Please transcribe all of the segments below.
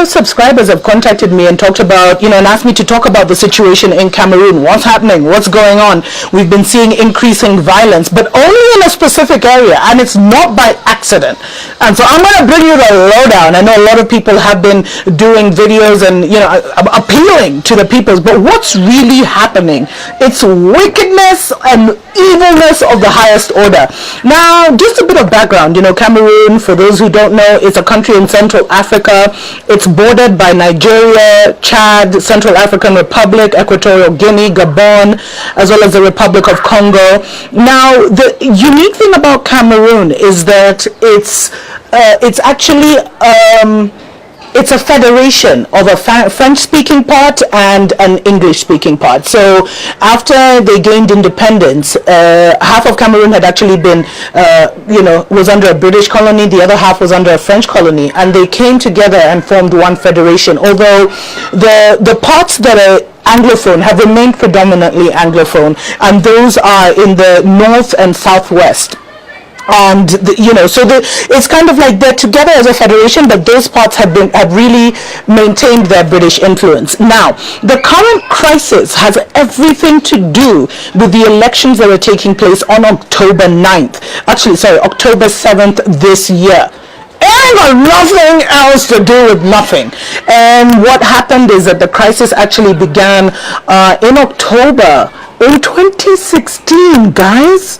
of subscribers have contacted me and talked about, and asked me to talk about the situation in Cameroon. What's happening? What's going on? We've been seeing increasing violence, but only in a specific area, and it's not by accident. And so I'm going to bring you the lowdown. I know a lot of people have been doing videos and, appealing to the peoples, but what's really happening? It's wickedness and evilness of the highest order. Now, just a bit of background. Cameroon, for those who don't know, is a country in Central Africa. It's bordered by Nigeria, Chad, Central African Republic, Equatorial Guinea, Gabon, as well as the Republic of Congo. Now, the unique thing about Cameroon is that it's actually it's a federation of a French-speaking part and an English-speaking part. So after they gained independence, half of Cameroon had actually been, was under a British colony, the other half was under a French colony, and they came together and formed one federation. Although the parts that are Anglophone have remained predominantly Anglophone, and those are in the north and southwest. And it's kind of like they're together as a federation, but those parts have really maintained their British influence. Now, the current crisis has everything to do with the elections that are taking place on October 7th this year. Ain't got nothing else to do with nothing. And what happened is that the crisis actually began in October in 2016, guys.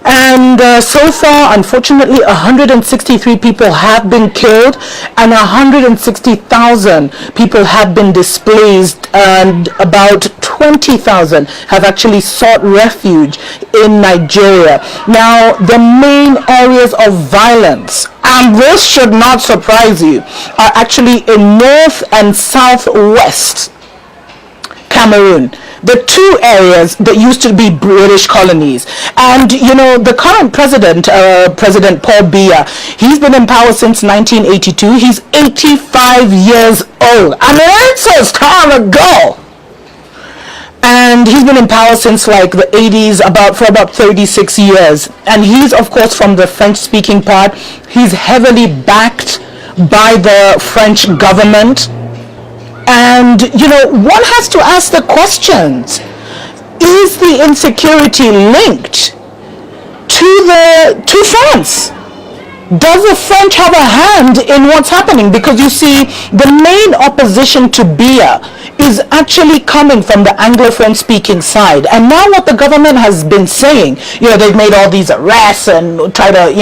And so far, unfortunately, 163 people have been killed and 160,000 people have been displaced, and about 20,000 have actually sought refuge in Nigeria. Now, the main areas of violence, and this should not surprise you, are actually in North and Southwest Cameroon, the two areas that used to be British colonies. And the current president, President Paul Biya, he's been in power since 1982. He's 85 years old. I mean, it's his time to go. And he's been in power since like the 80s, for about 36 years. And he's, of course, from the French-speaking part. He's heavily backed by the French government. And, one has to ask the questions. Is the insecurity linked to France? Does the French have a hand in what's happening? Because you see, the main opposition to Biya is actually coming from the Anglophone speaking side. And now what the government has been saying, they've made all these arrests and try to,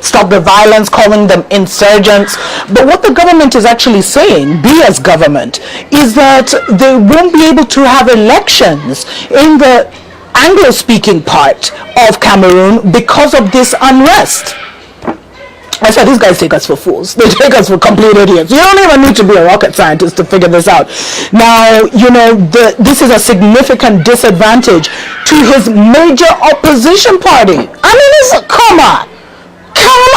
stop the violence, calling them insurgents. But what the government is actually saying, Biya's government, is that they won't be able to have elections in the Anglo-speaking part of Cameroon because of this unrest. I said, these guys take us for fools. They take us for complete idiots. You don't even need to be a rocket scientist to figure this out. Now, this is a significant disadvantage to his major opposition party. I mean, come on.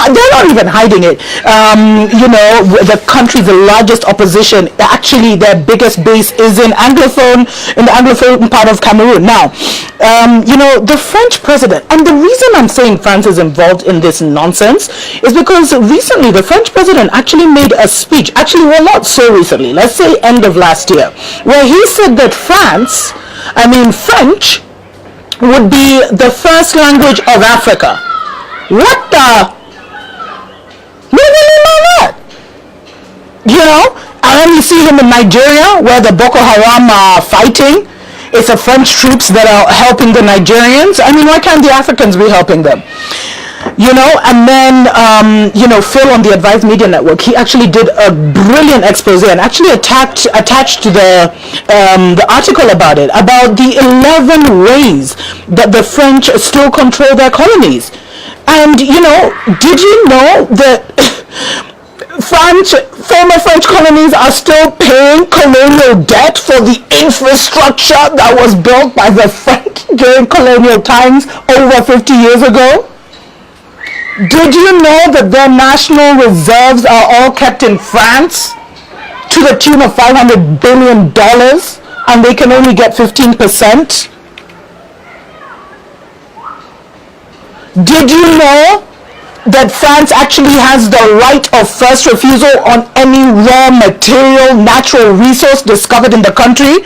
They're not even hiding it. The country's largest opposition, actually their biggest base is in the Anglophone part of Cameroon. Now, the French president, and the reason I'm saying France is involved in this nonsense is because recently the French president actually made a speech, not so recently, let's say end of last year, where he said that French, would be the first language of Africa. What the? What do you mean by that? And then you see him in Nigeria where the Boko Haram are fighting. It's the French troops that are helping the Nigerians. I mean, why can't the Africans be helping them? And then, Phil on the Advised Media Network, he actually did a brilliant expose and actually attached to the article about the 11 ways that the French still control their colonies. And, did you know that former French colonies are still paying colonial debt for the infrastructure that was built by the French during colonial times over 50 years ago? Did you know that their national reserves are all kept in France to the tune of $500 billion and they can only get 15%? Did you know that France actually has the right of first refusal on any raw material, natural resource discovered in the country,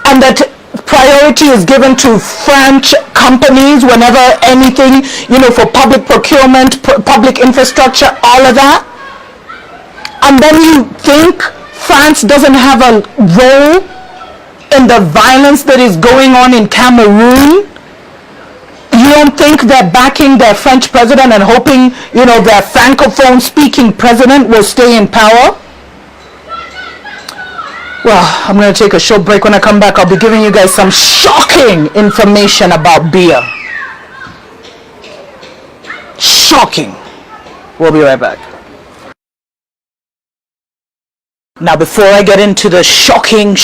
and that priority is given to French companies whenever anything, for public procurement, public infrastructure, all of that. And then you think France doesn't have a role in the violence that is going on in Cameroon? You don't think they're backing their French president and hoping, their francophone speaking president will stay in power? Well, I'm going to take a short break. When I come back, I'll be giving you guys some shocking information about Biya. Shocking. We'll be right back. Now, before I get into the shocking,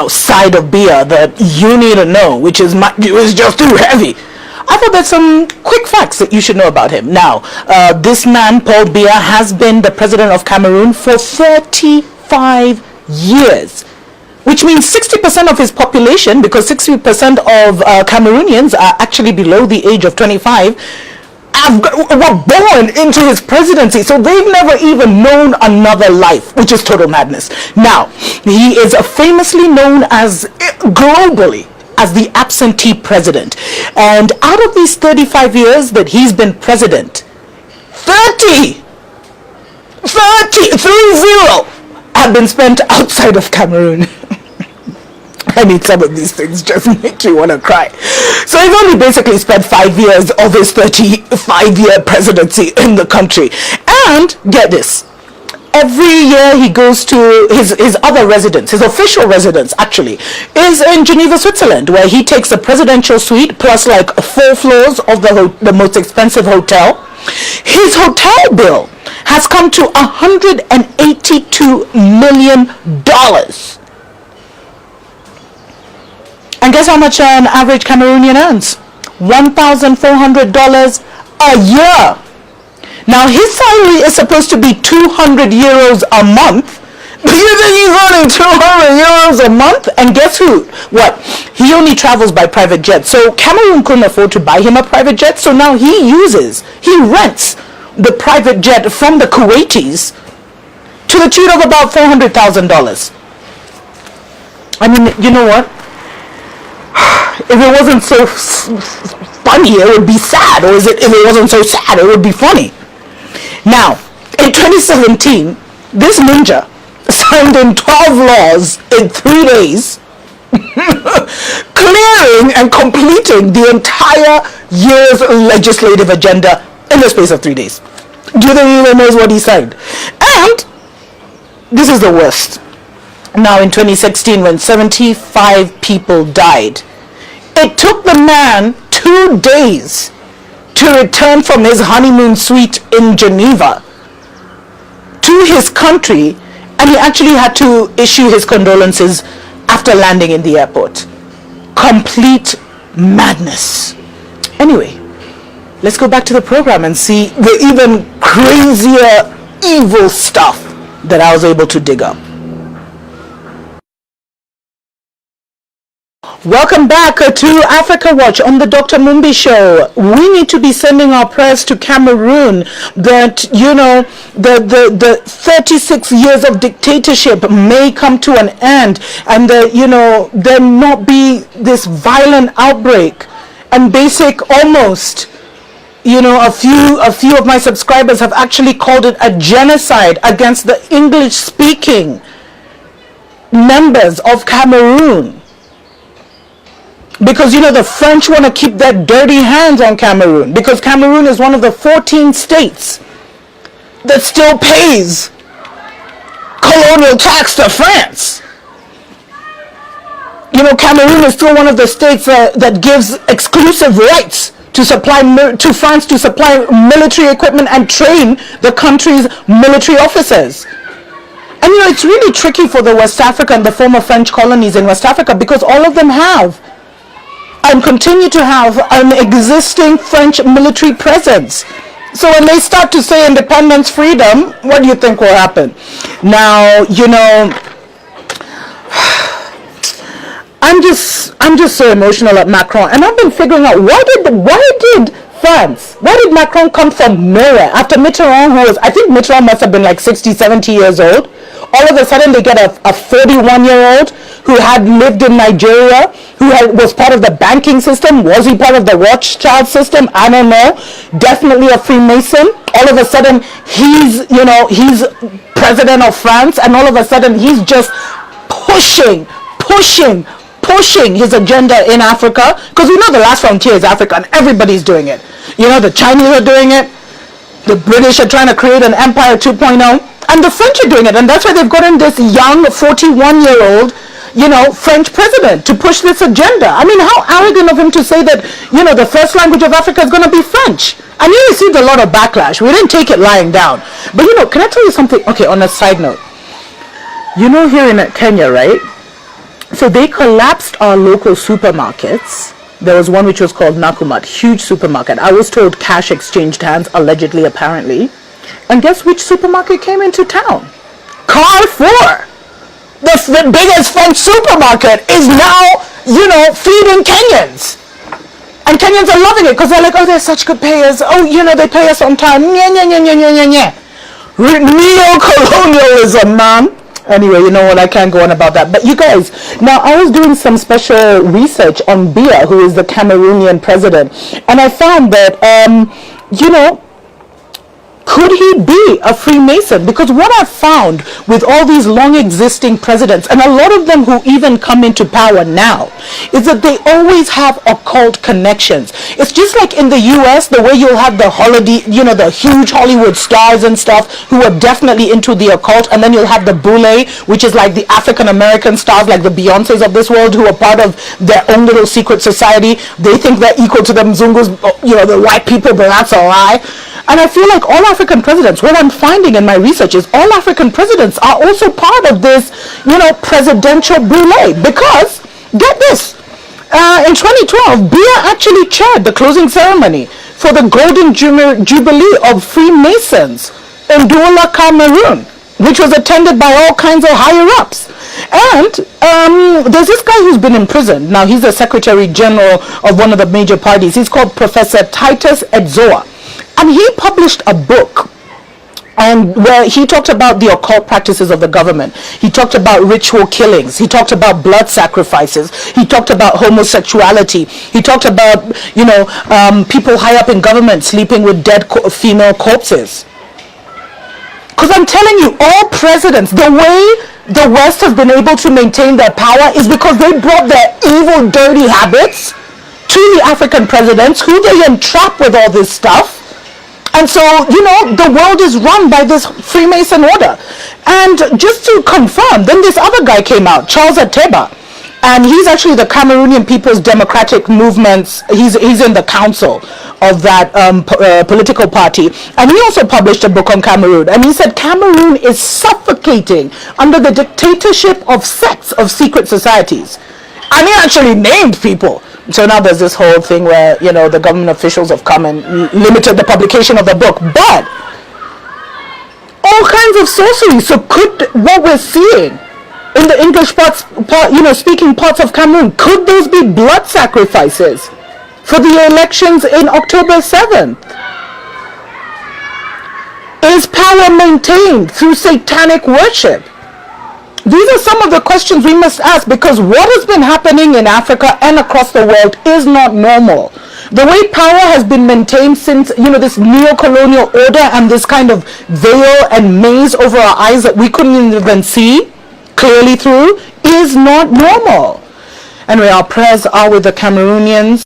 side of Biya that you need to know, which is just too heavy, I thought there's some quick facts that you should know about him. Now, this man, Paul Biya, has been the president of Cameroon for 35 years, which means 60% of his population, because 60% of Cameroonians are actually below the age of 25, were born into his presidency, so they've never even known another life, which is total madness. Now, he is famously known as, globally, as the absentee president. And out of these 35 years that he's been president, 30 have been spent outside of Cameroon. I mean, some of these things just make you want to cry. So he's only basically spent 5 years of his 35-year presidency in the country. And get this, every year he goes to his other residence, his official residence actually, is in Geneva, Switzerland, where he takes a presidential suite plus like 4 floors of the most expensive hotel. His hotel bill has come to $182 million. And guess how much an average Cameroonian earns? $1,400 a year. Now, his salary is supposed to be 200 euros a month. Do you think he's earning 200 euros a month? And guess who? What? He only travels by private jet. So Cameroon couldn't afford to buy him a private jet. So now he rents the private jet from the Kuwaitis to the tune of about $400,000. I mean, you know what? If it wasn't so funny, it would be sad. Or if it wasn't so sad, it would be funny. Now, in 2017, this ninja signed in 12 laws in 3 days, clearing and completing the entire year's legislative agenda in the space of 3 days. Do you think he even knows what he signed? And this is the worst. Now, in 2016, when 75 people died, it took the man 2 days to return from his honeymoon suite in Geneva to his country, and he actually had to issue his condolences after landing in the airport. Complete madness. Anyway, let's go back to the program and see the even crazier, evil stuff that I was able to dig up. Welcome back to Africa Watch on the Dr. Mumbi Show. We need to be sending our prayers to Cameroon that, the 36 years of dictatorship may come to an end, and there not be this violent outbreak. And almost, a few of my subscribers have actually called it a genocide against the English-speaking members of Cameroon. Because, the French want to keep their dirty hands on Cameroon. Because Cameroon is one of the 14 states that still pays colonial tax to France. Cameroon is still one of the states that gives exclusive rights to France to supply military equipment and train the country's military officers. And, it's really tricky for the West Africa and the former French colonies in West Africa, because all of them have and continue to have an existing French military presence. So when they start to say independence, freedom, what do you think will happen? Now, I'm just so emotional at Macron, and I've been figuring out why did France. Where did Macron come from? Nowhere. After Mitterrand, who was, I think Mitterrand must have been like 60, 70 years old. All of a sudden they get a 41-year-old who had lived in Nigeria, was part of the banking system. Was he part of the Rothschild system? I don't know. Definitely a Freemason. All of a sudden he's president of France, and all of a sudden he's just pushing his agenda in Africa, because we know the last frontier is Africa and everybody's doing it. The Chinese are doing it, the British are trying to create an empire 2.0, and the French are doing it, and that's why they've gotten this young 41-year-old French president to push this agenda. I mean, how arrogant of him to say that the first language of Africa is going to be French. And he received a lot of backlash. We didn't take it lying down. But can I tell you something? Okay, on a side note, here in Kenya, right? So they collapsed our local supermarkets. There was one which was called Nakumatt, huge supermarket. I was told cash exchanged hands, allegedly, apparently. And guess which supermarket came into town? Carrefour. The biggest French supermarket is now, feeding Kenyans. And Kenyans are loving it because they're like, oh, they're such good payers. Oh, they pay us on time. Neo-colonialism, man. Anyway, I can't go on about that. But you guys, now I was doing some special research on Biya, who is the Cameroonian president. And I found that, could he be a Freemason? Because what I've found with all these long existing presidents, and a lot of them who even come into power now, is that they always have occult connections. It's just like in the US, the way you'll have the the huge Hollywood stars and stuff who are definitely into the occult, and then you'll have the Boule, which is like the African American stars, like the Beyoncés of this world, who are part of their own little secret society. They think they're equal to the Mzungus, the white people, but that's a lie. And I feel like all African presidents, what I'm finding in my research is all African presidents are also part of this, presidential brulee. Because, get this, in 2012, Biya actually chaired the closing ceremony for the Golden Jubilee of Freemasons in Douala, Cameroon, which was attended by all kinds of higher-ups. And there's this guy who's been imprisoned. Now, he's the Secretary General of one of the major parties. He's called Professor Titus Edzoa. And he published a book where he talked about the occult practices of the government. He talked about ritual killings. He talked about blood sacrifices. He talked about homosexuality. He talked about, people high up in government sleeping with dead female corpses. Because I'm telling you, all presidents, the way the West has been able to maintain their power is because they brought their evil, dirty habits to the African presidents, who they entrap with all this stuff. And so, the world is run by this Freemason order. And just to confirm, then this other guy came out, Charles Ateba. And he's actually the Cameroonian People's Democratic Movement's, he's in the council of that political party. And he also published a book on Cameroon. And he said Cameroon is suffocating under the dictatorship of sects of secret societies. And he actually named people. So now there's this whole thing where, the government officials have come and limited the publication of the book. But all kinds of sorcery. So could what we're seeing in the English speaking parts of Cameroon, could those be blood sacrifices for the elections in October 7th? Is power maintained through satanic worship? These are some of the questions we must ask, because what has been happening in Africa and across the world is not normal. The way power has been maintained since, this neo-colonial order and this kind of veil and maze over our eyes that we couldn't even see clearly through is not normal. Anyway, our prayers are with the Cameroonians.